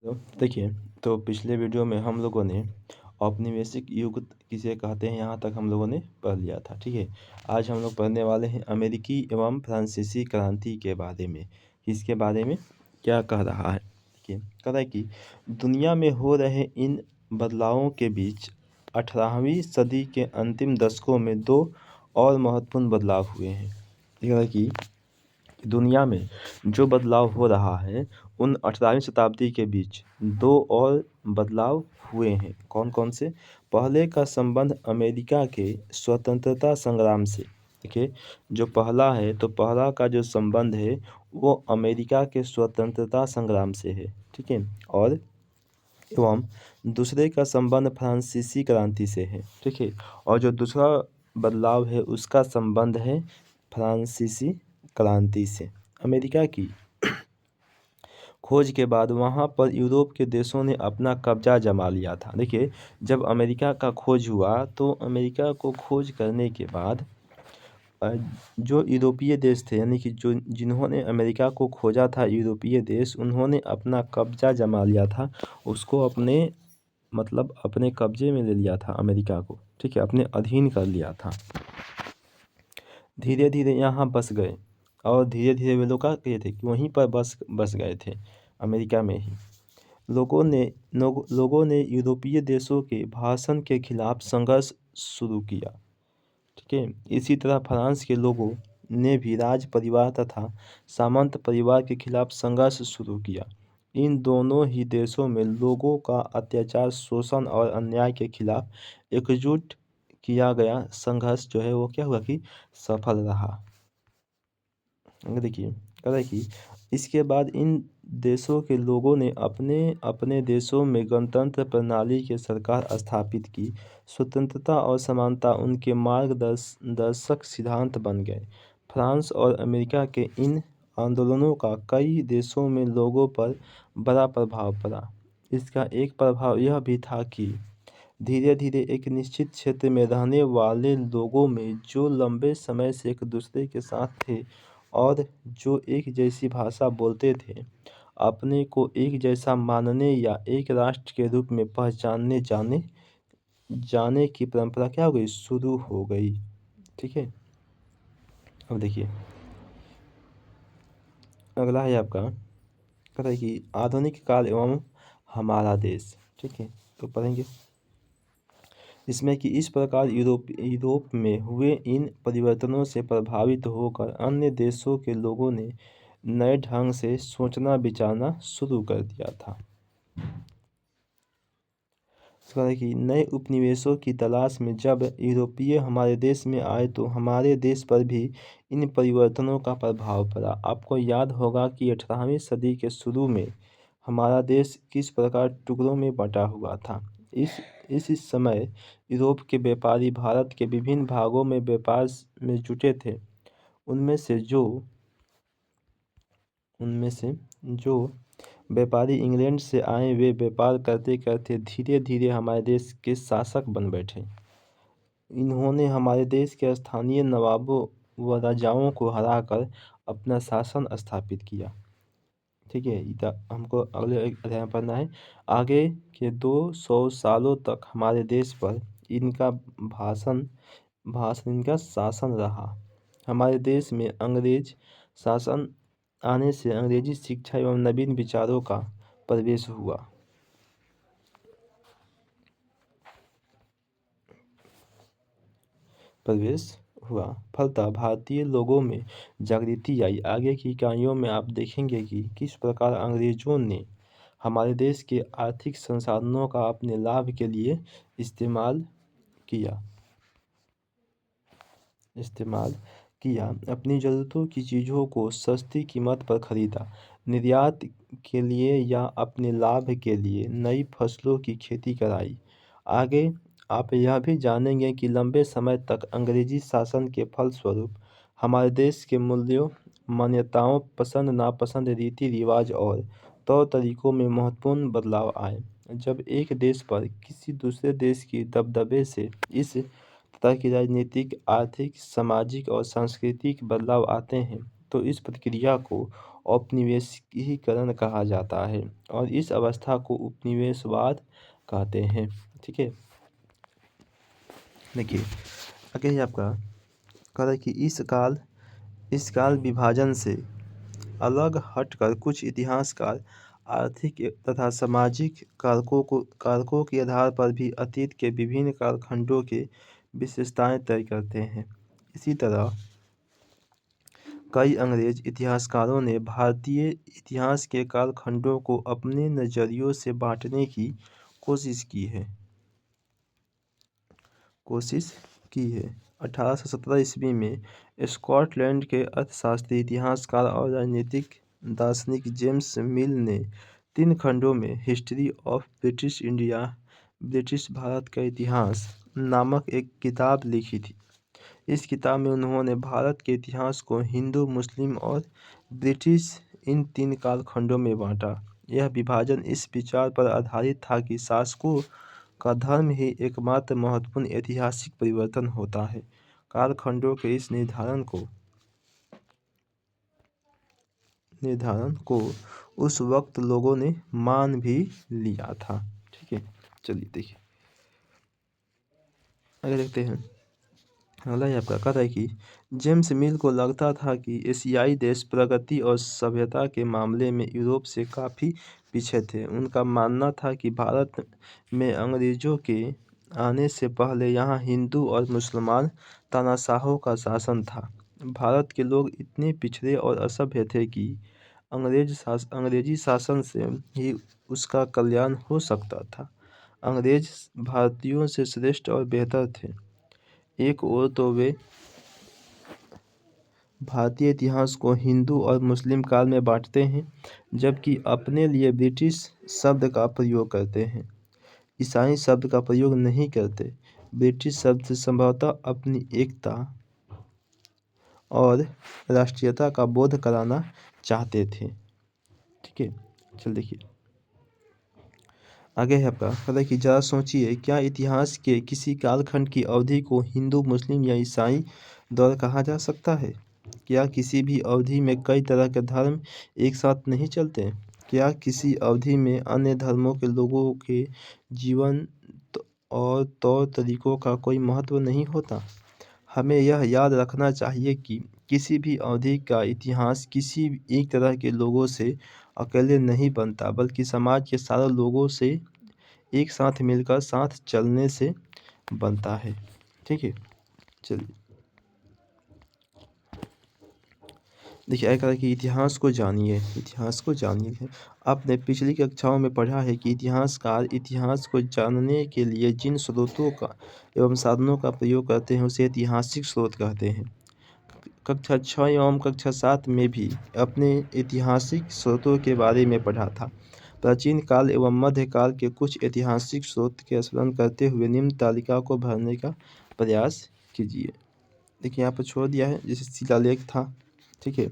तो देखिए, तो पिछले वीडियो में हम लोगों ने औपनिवेशिक युग किसे कहते हैं यहाँ तक हम लोगों ने पढ़ लिया था। ठीक है, आज हम लोग पढ़ने वाले हैं अमेरिकी एवं फ्रांसीसी क्रांति के बारे में। इसके बारे में क्या कह रहा है? देखिए, कह रहा है कि दुनिया में हो रहे इन बदलावों के बीच 18वीं सदी के अंतिम दशकों में दो और महत्वपूर्ण बदलाव हुए हैं। कह रहा है कि दुनिया में जो बदलाव हो रहा है उन 18वीं शताब्दी के बीच दो और बदलाव हुए हैं। कौन कौन से? पहले का संबंध अमेरिका के स्वतंत्रता संग्राम से। देखिए, जो पहला है तो पहला का जो संबंध है वो अमेरिका के स्वतंत्रता संग्राम से है। ठीक है, और एवं दूसरे का संबंध फ्रांसीसी क्रांति से है। ठीक है, और जो दूसरा बदलाव है उसका संबंध है फ्रांसीसी क्रांति से। अमेरिका की खोज के बाद वहाँ पर यूरोप के देशों ने अपना कब्जा जमा लिया था। देखिए, जब अमेरिका का खोज हुआ तो अमेरिका को खोज करने के बाद जो यूरोपीय देश थे, यानी कि जो जिन्होंने अमेरिका को खोजा था, यूरोपीय देश, उन्होंने अपना कब्जा जमा लिया था। उसको अपने मतलब अपने कब्जे में ले लिया था अमेरिका को। ठीक है, अपने अधीन कर लिया था। धीरे धीरे यहाँ बस गए और धीरे धीरे वे लोग क्या थे कि वहीं पर बस गए थे, अमेरिका में ही। लोगों ने यूरोपीय देशों के भाषण के खिलाफ संघर्ष शुरू किया। ठीक है, इसी तरह फ्रांस के लोगों ने भी राज परिवार तथा सामंत परिवार के खिलाफ संघर्ष शुरू किया। इन दोनों ही देशों में लोगों का अत्याचार, शोषण और अन्याय के खिलाफ एकजुट किया गया संघर्ष जो है वो क्या हुआ कि सफल रहा। देखिए, कह रहा है कि इसके बाद इन देशों के लोगों ने अपने अपने देशों में गणतंत्र प्रणाली की सरकार स्थापित की। स्वतंत्रता और समानता उनके मार्गदर्शक सिद्धांत बन गए। फ्रांस और अमेरिका के इन आंदोलनों का कई देशों में लोगों पर बड़ा प्रभाव पड़ा। इसका एक प्रभाव यह भी था कि धीरे धीरे एक निश्चित क्षेत्र में रहने वाले लोगों में जो लंबे समय से एक दूसरे के साथ थे और जो एक जैसी भाषा बोलते थे, अपने को एक जैसा मानने या एक राष्ट्र के रूप में पहचानने जाने जाने की परंपरा क्या हो गई? शुरू हो गई। ठीक है, अब देखिए, अगला है आपका, कहता है कि आधुनिक काल एवं हमारा देश। ठीक है, तो पढ़ेंगे इसमें कि इस प्रकार यूरोप में हुए इन परिवर्तनों से प्रभावित होकर अन्य देशों के लोगों ने नए ढंग से सोचना विचारना शुरू कर दिया था। इसका है कि नए उपनिवेशों की तलाश में जब यूरोपीय हमारे देश में आए तो हमारे देश पर भी इन परिवर्तनों का प्रभाव पड़ा। आपको याद होगा कि 18वीं सदी के शुरू में हमारा देश किस प्रकार टुकड़ों में बंटा हुआ था। इस समय यूरोप के व्यापारी भारत के विभिन्न भागों में व्यापार में जुटे थे। उनमें से जो व्यापारी इंग्लैंड से आए वे व्यापार करते करते धीरे धीरे हमारे देश के शासक बन बैठे। इन्होंने हमारे देश के स्थानीय नवाबों व राजाओं को हराकर अपना शासन स्थापित किया। ठीक है, हमको अगले अध्याय में पढ़ना है। आगे के 200 सालों तक हमारे देश पर इनका इनका शासन रहा। हमारे देश में अंग्रेज शासन आने से अंग्रेजी शिक्षा एवं नवीन विचारों का प्रवेश हुआ। फलतः भारतीय लोगों में जागृति आई। आगे की इकाइयों में आप देखेंगे कि किस प्रकार अंग्रेजों ने हमारे देश के आर्थिक संसाधनों का अपने लाभ के लिए इस्तेमाल किया। अपनी ज़रूरतों की चीज़ों को सस्ती कीमत पर खरीदा, निर्यात के लिए या अपने लाभ के लिए नई फसलों की खेती कराई। आगे आप यह भी जानेंगे कि लंबे समय तक अंग्रेजी शासन के फलस्वरूप हमारे देश के मूल्यों, मान्यताओं, पसंद नापसंद, रीति रिवाज और तौर तरीकों में महत्वपूर्ण बदलाव आए। जब एक देश पर किसी दूसरे देश की दबदबे से इस तरह की राजनीतिक, आर्थिक, सामाजिक और सांस्कृतिक बदलाव आते हैं तो इस प्रक्रिया को औपनिवेशिकीकरण कहा जाता है और इस अवस्था को उपनिवेशवाद कहते हैं। ठीक है, देखिए आगे है आपका कह रहा है कि इस काल विभाजन से अलग हटकर कुछ इतिहासकार आर्थिक तथा सामाजिक कारकों के आधार पर भी अतीत के विभिन्न कालखंडों के विशेषताएं तय करते हैं। इसी तरह कई अंग्रेज इतिहासकारों ने भारतीय इतिहास के कालखंडों को अपने नजरियों से बांटने की कोशिश की है। 1817 ईस्वी में स्कॉटलैंड के अर्थशास्त्री, इतिहासकार और राजनीतिक दार्शनिक जेम्स मिल ने 3 खंडों में history of British India, British Bharat का इतिहास नामक एक किताब लिखी थी। इस किताब में उन्होंने भारत के इतिहास को हिंदू, मुस्लिम और ब्रिटिश इन 3 कालखंडों में बांटा। यह विभाजन इस विचार पर आधारित था कि शासकों का धर्म ही एकमात्र महत्वपूर्ण ऐतिहासिक परिवर्तन होता है। कालखंडों के इस निर्धारण को उस वक्त लोगों ने मान भी लिया था। ठीक है, चलिए देखिए आगे देखते हैं। अगला आपका कहता है कि जेम्स मिल को लगता था कि एशियाई देश प्रगति और सभ्यता के मामले में यूरोप से काफ़ी पीछे थे। उनका मानना था कि भारत में अंग्रेजों के आने से पहले यहाँ हिंदू और मुसलमान तानाशाहों का शासन था। भारत के लोग इतने पिछड़े और असभ्य थे कि अंग्रेजी शासन से ही उसका कल्याण हो सकता था। अंग्रेज भारतीयों से श्रेष्ठ और बेहतर थे। एक ओर तो वे भारतीय इतिहास को हिंदू और मुस्लिम काल में बांटते हैं, जबकि अपने लिए ब्रिटिश शब्द का प्रयोग करते हैं, ईसाई शब्द का प्रयोग नहीं करते। ब्रिटिश शब्द से संभवतः अपनी एकता और राष्ट्रीयता का बोध कराना चाहते थे। ठीक है, चल देखिए आगे है आपका कहता है कि जरा सोचिए, क्या इतिहास के किसी कालखंड की अवधि को हिंदू, मुस्लिम या ईसाई दौर कहा जा सकता है? क्या किसी भी अवधि में कई तरह के धर्म एक साथ नहीं चलते? क्या किसी अवधि में अन्य धर्मों के लोगों के जीवन और तौर तरीकों का कोई महत्व नहीं होता? हमें यह याद रखना चाहिए कि किसी भी अवधि का इतिहास किसी एक तरह के लोगों से अकेले नहीं बनता, बल्कि समाज के सारे लोगों से एक साथ मिलकर साथ चलने से बनता है। ठीक है, चलिए देखिए आगे कहा कि इतिहास को जानिए। आपने पिछली कक्षाओं में पढ़ा है कि इतिहासकार इतिहास को जानने के लिए जिन स्रोतों का एवं साधनों का प्रयोग करते हैं उसे ऐतिहासिक स्रोत कहते हैं। कक्षा 6 एवं कक्षा 7 में भी अपने ऐतिहासिक स्रोतों के बारे में पढ़ा था। प्राचीन काल एवं मध्यकाल के कुछ ऐतिहासिक स्रोत के स्मरण करते हुए निम्न तालिका को भरने का प्रयास कीजिए। देखिए यहाँ पर छोड़ दिया है, जैसे शिलालेख था। ठीक है,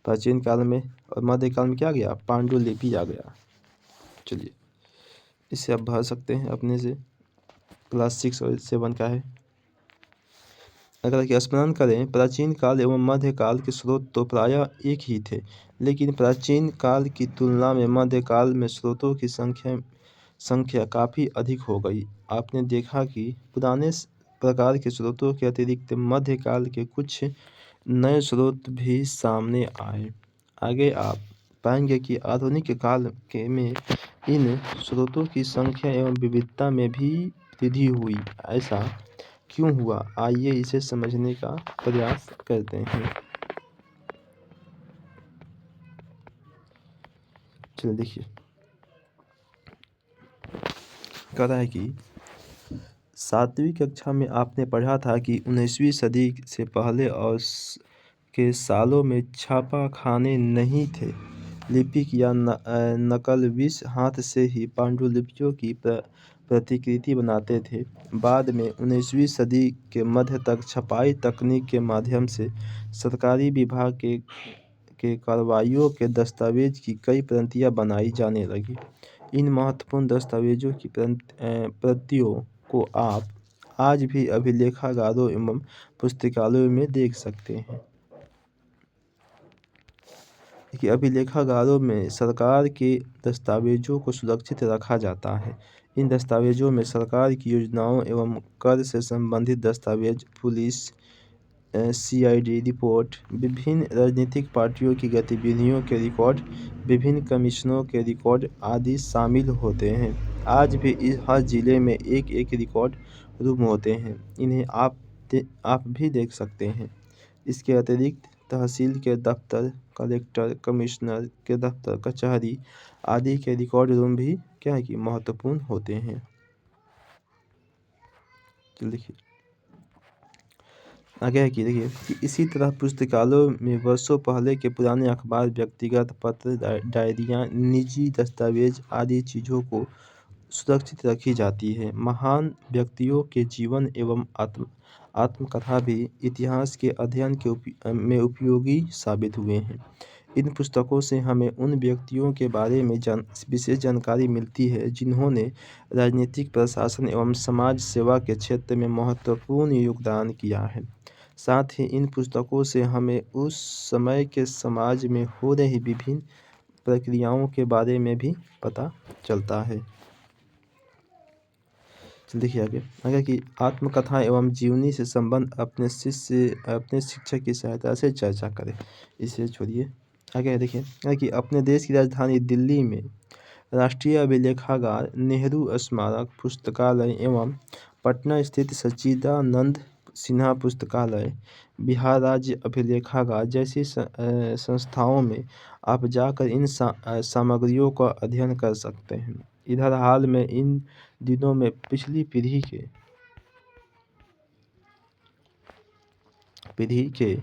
प्राचीन काल में और मध्यकाल में क्या आ गया? पांडुलिपि आ गया। चलिए इसे आप भर सकते हैं अपने से, क्लास 6 और 7 का है। अगर स्मरण करें, प्राचीन काल एवं मध्यकाल के स्रोत तो प्रायः एक ही थे, लेकिन प्राचीन काल की तुलना में मध्यकाल में स्रोतों की संख्या काफ़ी अधिक हो गई। आपने देखा कि पुराने प्रकार के स्रोतों के अतिरिक्त मध्यकाल के कुछ नए स्रोत भी सामने आए। आगे आप पाएंगे कि आधुनिक काल में इन स्रोतों की संख्या एवं विविधता में भी वृद्धि हुई। ऐसा क्यों हुआ? आइए इसे समझने का प्रयास करते हैं। चलिए देखिए कह रहा है कि 7वीं कक्षा में आपने पढ़ा था कि 19वीं सदी से पहले और के सालों में छापाखाने नहीं थे। लिपिक या नकलविश हाथ से ही पांडुलिपियों की प्रतिकृति बनाते थे। बाद में 19वीं सदी के मध्य तक छपाई तकनीक के माध्यम से सरकारी विभाग के कार्रवाइयों के दस्तावेज की कई प्रतियां बनाई जाने लगी। इन महत्वपूर्ण दस्तावेजों की प्रतियों को आप आज भी अभिलेखागारों एवं पुस्तकालयों में देख सकते हैं। कि अभिलेखागारों में सरकार के दस्तावेजों को सुरक्षित रखा जाता है। इन दस्तावेजों में सरकार की योजनाओं एवं कर से संबंधित दस्तावेज, पुलिस, सीआईडी रिपोर्ट, विभिन्न राजनीतिक पार्टियों की गतिविधियों के रिकॉर्ड, विभिन्न कमीशनों के रिकॉर्ड आदि शामिल होते हैं। आज भी हर जिले में एक रिकॉर्ड रूम होते हैं। इन्हें आप भी देख सकते हैं। इसके अतिरिक्त तहसील के दफ्तर, कलेक्टर, कमिश्नर के दफ्तर, कचहरी आदि के रिकॉर्ड रूम भी क्या है कि महत्वपूर्ण होते हैं। चलिए देखिए आगे है कि देखिए कि इसी तरह पुस्तकालयों में वर्षों पहले के पुराने अखबार, व्यक्तिगत पत्र, डायरियाँ, निजी दस्तावेज आदि चीज़ों को सुरक्षित रखी जाती है। महान व्यक्तियों के जीवन एवं आत्मकथा भी इतिहास के अध्ययन में उपयोगी साबित हुए हैं। इन पुस्तकों से हमें उन व्यक्तियों के बारे में विशेष जानकारी मिलती है जिन्होंने राजनीतिक, प्रशासन एवं समाज सेवा के क्षेत्र में महत्वपूर्ण योगदान किया है। साथ ही इन पुस्तकों से हमें उस समय के समाज में हो रही विभिन्न प्रक्रियाओं के बारे में भी पता चलता है। देखिए आगे कि आत्मकथा एवं जीवनी से संबंध अपने शिक्षक की सहायता से चर्चा करें। इसे छोड़िए आगे देखिए कि अपने देश की राजधानी दिल्ली में राष्ट्रीय अभिलेखागार, नेहरू स्मारक पुस्तकालय एवं पटना स्थित सच्चिदानंद सिन्हा पुस्तकालय, बिहार राज्य अभिलेखागार जैसी संस्थाओं में आप जाकर इन सामग्रियों का अध्ययन कर सकते हैं। इधर हाल में इन दिनों में पिछली पीढ़ी के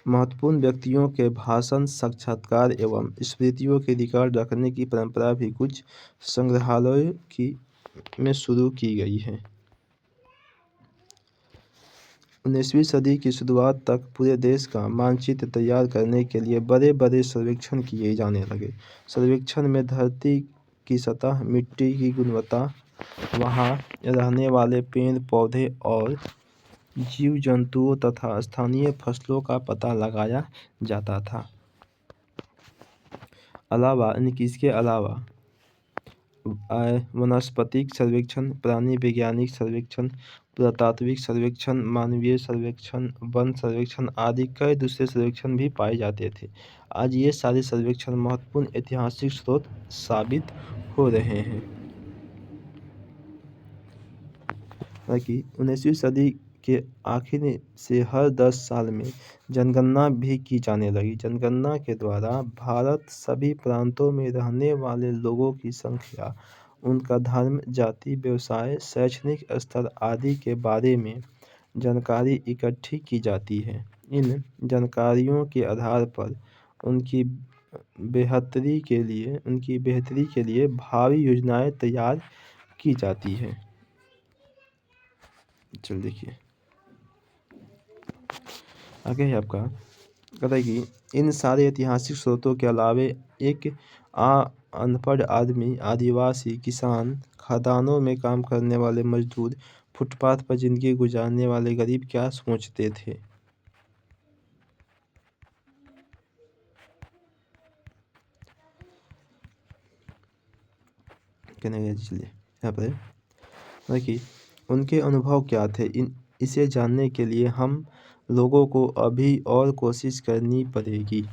महत्वपूर्ण व्यक्तियों के भाषण, साक्षात्कार एवं स्मृतियों के रिकॉर्ड रखने की परंपरा भी कुछ संग्रहालयों में शुरू की गई है। 19वीं सदी की शुरुआत तक पूरे देश का मानचित्र तैयार करने के लिए बड़े-बड़े सर्वेक्षण किए जाने लगे। सर्वेक्षण में धरती की सतह, मिट्टी की गुणवत्ता, वहाँ रहने वाले पेड़-पौधे और जीव-जंतुओं तथा स्थानीय फसलों का पता लगाया जाता था। इसके अलावा वनस्पतिक सर्वेक्षण, प्राणी वैज्ञानिक सर्वेक्षण, पुरातात्विक सर्वेक्षण, मानवीय सर्वेक्षण, वन सर्वेक्षण आदि कई दूसरे सर्वेक्षण भी पाए जाते थे। आज ये सारे सर्वेक्षण महत्वपूर्ण ऐतिहासिक स्रोत साबित हो रहे हैं। ताकि 19वीं सदी के आखिर से हर 10 साल में जनगणना भी की जाने लगी। जनगणना के द्वारा भारत सभी प्रांतों में रहने वाले लोगों की संख्या, उनका धर्म, जाति, व्यवसाय, शैक्षणिक स्तर आदि के बारे में जानकारी इकट्ठी की जाती है। इन जानकारियों के आधार पर उनकी बेहतरी के लिए भावी योजनाएं तैयार की जाती हैं। चल देखिए आगे है आपका कहता है कि इन सारे ऐतिहासिक स्रोतों के अलावे एक अनपढ़ आदमी, आदिवासी, किसान, खदानों में काम करने वाले मजदूर, फुटपाथ पर जिंदगी गुजारने वाले गरीब क्या सोचते थे। यहाँ पर देखिए उनके अनुभव क्या थे। इसे जानने के लिए हम लोगों को अभी और कोशिश करनी पड़ेगी।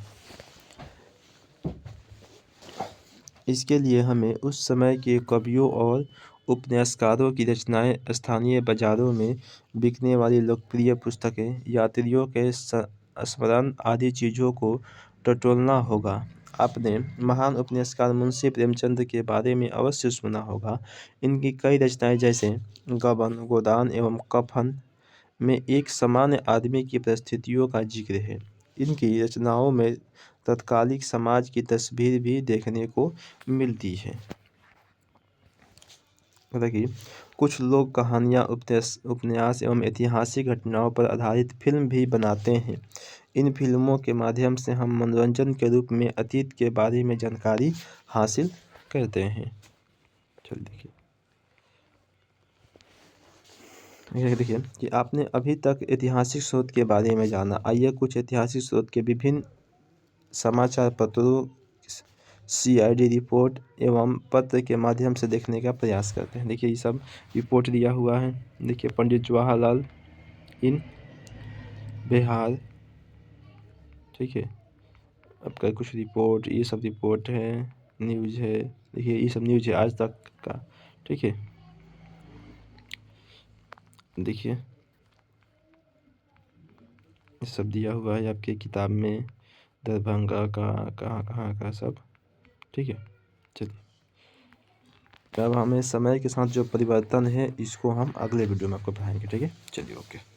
इसके लिए हमें उस समय के कवियों और उपन्यासकारों की रचनाएं, स्थानीय बाजारों में बिकने वाली लोकप्रिय पुस्तकें, यात्रियों के स्मरण आदि चीज़ों को टटोलना होगा। आपने महान उपन्यासकार मुंशी प्रेमचंद के बारे में अवश्य सुना होगा। इनकी कई रचनाएं जैसे गबन, गोदान एवं कफन में एक सामान्य आदमी की परिस्थितियों का जिक्र है। इनकी रचनाओं में तत्कालिक समाज की तस्वीर भी देखने को मिलती है। देखिए कुछ लोग कहानियाँ, उपन्यास एवं ऐतिहासिक घटनाओं पर आधारित फिल्म भी बनाते हैं। इन फिल्मों के माध्यम से हम मनोरंजन के रूप में अतीत के बारे में जानकारी हासिल करते हैं। चलिए देखिए कि आपने अभी तक ऐतिहासिक स्रोत के बारे में जाना। आइए कुछ ऐतिहासिक स्रोत के विभिन्न समाचार पत्रों, CID रिपोर्ट एवं पत्र के माध्यम से देखने का प्रयास करते हैं। देखिए ये सब रिपोर्ट दिया हुआ है। देखिए पंडित जवाहरलाल इन बिहार, ठीक है। आपका कुछ रिपोर्ट, ये सब रिपोर्ट है, न्यूज़ है। देखिए ये सब न्यूज़ है आज तक का, ठीक है। देखिए ये सब दिया हुआ है आपके किताब में, दरभंगा का, कहाँ कहाँ का सब, ठीक है। चलिए अब हमें समय के साथ जो परिवर्तन है इसको हम अगले वीडियो में आपको पढ़ाएंगे, ठीक है। चलिए ओके।